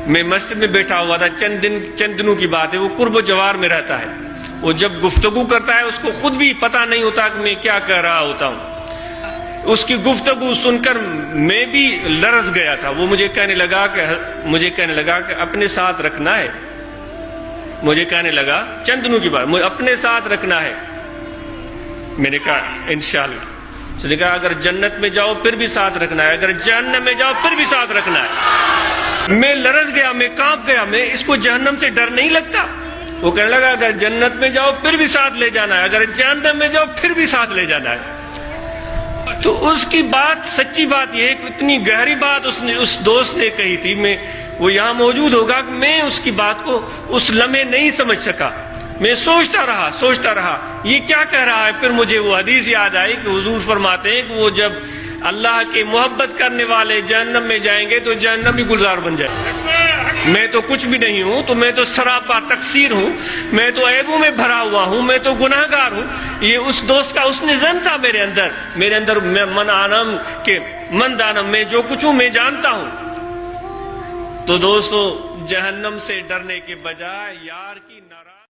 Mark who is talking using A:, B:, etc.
A: میں مسجد میں بیٹھا ہوا تھا، چند دنوں کی بات ہے، وہ قرب و جوار میں رہتا ہے، وہ جب گفتگو کرتا ہے اس کو خود بھی پتہ نہیں ہوتا کہ میں کیا کہہ رہا ہوتا ہوں۔ اس کی گفتگو سن کر میں بھی لرز گیا تھا۔ وہ مجھے کہنے لگا کہ اپنے ساتھ رکھنا ہے، مجھے کہنے لگا چند دنوں کی بات، مجھے اپنے ساتھ رکھنا ہے۔ میں نے کہا انشاءاللہ۔ اس نے کہا اگر جنت میں جاؤ پھر بھی ساتھ رکھنا ہے، اگر جہنم میں جاؤ پھر بھی ساتھ رکھنا ہے۔ میں لرز گیا، میں کانپ گیا، میں اس کو جہنم سے ڈر نہیں لگتا؟ وہ کہنے لگا اگر جنت میں جاؤ پھر بھی ساتھ لے جانا ہے، اگر جہنم میں جاؤ پھر بھی ساتھ لے جانا ہے۔ تو اس کی بات سچی بات یہ ہے کہ اتنی گہری بات اس دوست نے کہی تھی، وہ یہاں موجود ہوگا کہ میں اس کی بات کو اس لمحے نہیں سمجھ سکا۔ میں سوچتا رہا یہ کیا کہہ رہا ہے۔ پھر مجھے وہ حدیث یاد آئی کہ حضور فرماتے ہیں کہ وہ جب اللہ کے محبت کرنے والے جہنم میں جائیں گے تو جہنم بھی گلزار بن جائے گا۔ میں تو کچھ بھی نہیں ہوں، تو میں تو سراپا تقصیر ہوں، میں تو عیبوں میں بھرا ہوا ہوں، میں تو گناہ گار ہوں۔ یہ اس دوست کا اس نے زن تھا میرے اندر من دانم، میں جو کچھ ہوں میں جانتا ہوں۔ تو دوستو، جہنم سے ڈرنے کے بجائے یار کی ناراضگی